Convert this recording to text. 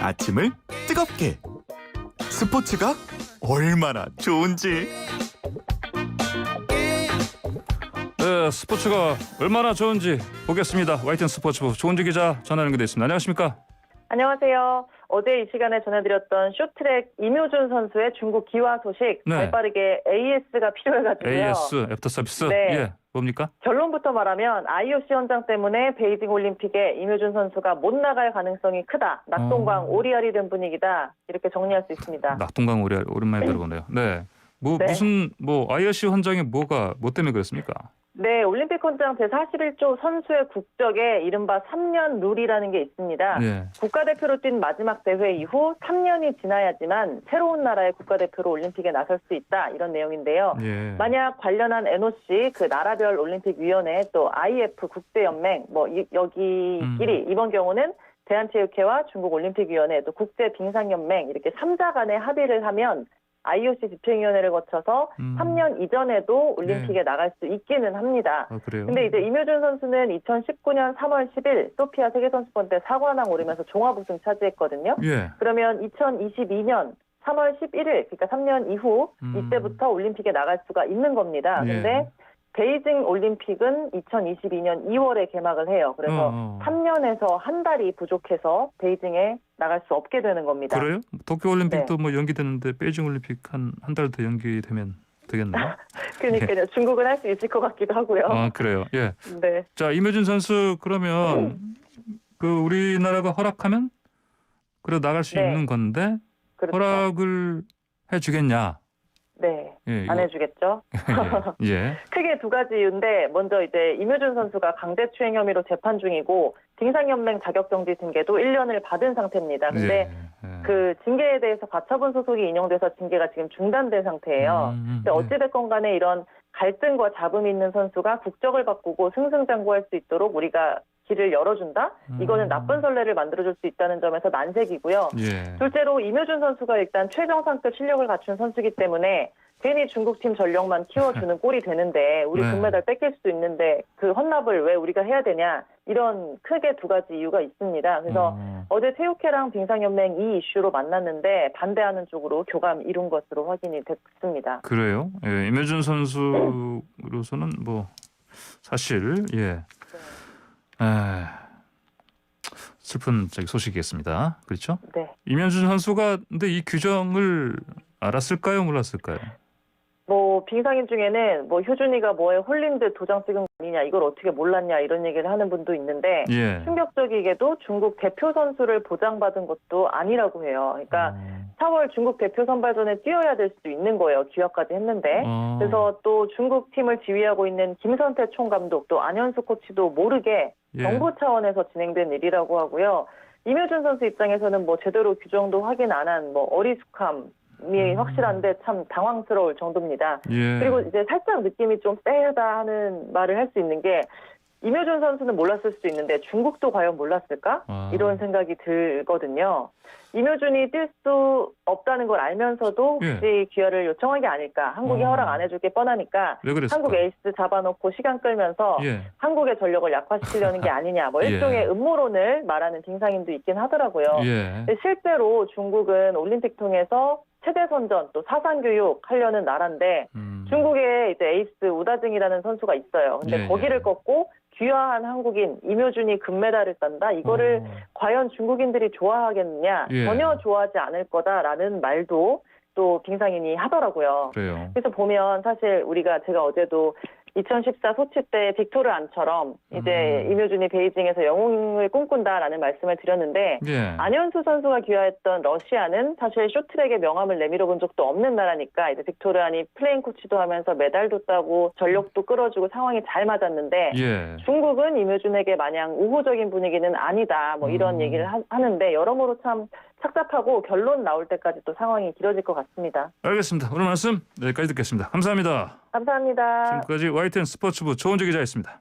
아침을 뜨겁게 스포츠가 얼마나 좋은지. 네, 스포츠가 얼마나 좋은지 보겠습니다. YTN 스포츠부 조은주 기자 전화 연결돼 있습니다. 안녕하십니까? 안녕하세요. 어제 이 시간에 전해드렸던 쇼트랙 임효준 선수의 중국 기화 소식, 네. 발빠르게 AS가 필요해가지고요. AS 애프터 서비스. 네. 예, 뭡니까? 결론부터 말하면 IOC 현장 때문에 베이징 올림픽에 임효준 선수가 못 나갈 가능성이 크다. 낙동강 오리알이 된 분위기다. 이렇게 정리할 수 있습니다. 낙동강 오리알 오랜만에 들어보네요. 네. 네. 무슨 IOC 헌장이 뭐 때문에 그렇습니까? 네, 올림픽 헌장 제41조 선수의 국적에 이른바 3년 룰이라는 게 있습니다. 예. 국가대표로 뛴 마지막 대회 이후 3년이 지나야지만 새로운 나라의 국가대표로 올림픽에 나설 수 있다. 이런 내용인데요. 예. 만약 관련한 NOC, 그 나라별 올림픽위원회, 또 IF 국제연맹, 여기끼리 이번 경우는 대한체육회와 중국올림픽위원회, 또 국제빙상연맹 이렇게 3자 간의 합의를 하면 IOC 집행위원회를 거쳐서 3년 이전에도 올림픽에 나갈 수 있기는 합니다. 그래요? 근데 이제 임효준 선수는 2019년 3월 10일 소피아 세계선수권 때 사관왕 오르면서 종합 우승 차지했거든요. 예. 그러면 2022년 3월 11일, 그러니까 3년 이후 이때부터 올림픽에 나갈 수가 있는 겁니다. 예. 근데 베이징 올림픽은 2022년 2월에 개막을 해요. 그래서 3년에서 한 달이 부족해서 베이징에 나갈 수 없게 되는 겁니다. 그래요? 도쿄 올림픽도 네. 뭐 연기되는데 베이징 올림픽 한 달 더 연기되면 되겠나요? 그러니까요. 중국은 할 수 있을 것 같기도 하고요. 아, 그래요. 예. 네. 자, 임효준 선수 그러면 그 우리나라가 허락하면 그래 나갈 수 네. 있는 건데 그렇죠. 허락을 해주겠냐? 네. 예, 안 해주겠죠. 예. 크게 두 가지 이유인데, 먼저 이제 임효준 선수가 강제추행 혐의로 재판 중이고 빙상연맹 자격정지 징계도 1년을 받은 상태입니다. 근데 그 징계에 대해서 가처분 소속이 인용돼서 징계가 지금 중단된 상태예요. 근데 어찌됐건 간에 이런 갈등과 잡음이 있는 선수가 국적을 바꾸고 승승장구할 수 있도록 우리가 길을 열어준다? 이거는 나쁜 선례를 만들어줄 수 있다는 점에서 난색이고요. 예. 둘째로 임효준 선수가 일단 최정상급 실력을 갖춘 선수이기 때문에 괜히 중국팀 전력만 키워주는 꼴이 되는데 우리 네. 금메달 뺏길 수도 있는데 그 헌납을 왜 우리가 해야 되냐, 이런 크게 두 가지 이유가 있습니다. 그래서 어제 체육회랑 빙상연맹 이 이슈로 만났는데 반대하는 쪽으로 교감 이룬 것으로 확인이 됐습니다. 그래요? 예, 임효준 선수로서는 뭐 사실 슬픈 소식이겠습니다. 그렇죠? 네. 임효준 선수가 근데 이 규정을 알았을까요, 몰랐을까요? 빙상인 중에는 효준이가 뭐에 홀린 듯 도장 찍은 거 아니냐, 이걸 어떻게 몰랐냐, 이런 얘기를 하는 분도 있는데 예. 충격적이게도 중국 대표 선수를 보장받은 것도 아니라고 해요. 그러니까 4월 중국 대표 선발전에 뛰어야 될 수도 있는 거예요. 기합까지 했는데. 그래서 또 중국 팀을 지휘하고 있는 김선태 총감독, 또 안현수 코치도 모르게 정부 차원에서 진행된 일이라고 하고요. 임효준 선수 입장에서는 제대로 규정도 확인 안 한 어리숙함이 확실한데 참 당황스러울 정도입니다. 예. 그리고 이제 살짝 느낌이 좀 세다 하는 말을 할 수 있는 게, 임효준 선수는 몰랐을 수도 있는데 중국도 과연 몰랐을까? 이런 생각이 들거든요. 임효준이 뛸 수 없다는 걸 알면서도 혹시 기회를 요청한 게 아닐까? 한국이 허락 안 해줄 게 뻔하니까 왜 그랬을까? 한국 에이스 잡아놓고 시간 끌면서 한국의 전력을 약화시키려는 게 아니냐, 일종의 음모론을 말하는 빙상인도 있긴 하더라고요. 근데 실제로 중국은 올림픽 통해서 체대 선전, 또 사상 교육 하려는 나라인데 중국에 이제 에이스 우다증이라는 선수가 있어요. 근데 거기를 꺾고 귀화한 한국인 임효준이 금메달을 딴다? 이거를 과연 중국인들이 좋아하겠느냐? 전혀 좋아하지 않을 거다라는 말도 또 빙상인이 하더라고요. 그래요. 그래서 보면 사실 제가 어제도 2014 소치 때 빅토르 안처럼 이제 임효준이 베이징에서 영웅을 꿈꾼다라는 말씀을 드렸는데, 안현수 선수가 귀화했던 러시아는 사실 쇼트랙의 명함을 내밀어 본 적도 없는 나라니까 이제 빅토르 안이 플레인 코치도 하면서 메달도 따고 전력도 끌어주고 상황이 잘 맞았는데, 중국은 임효준에게 마냥 우호적인 분위기는 아니다, 이런 얘기를 하는데 여러모로 참 착잡하고 결론 나올 때까지 또 상황이 길어질 것 같습니다. 알겠습니다. 오늘 말씀 여기까지 듣겠습니다. 감사합니다. 감사합니다. 지금까지 YTN 스포츠부 조은주 기자였습니다.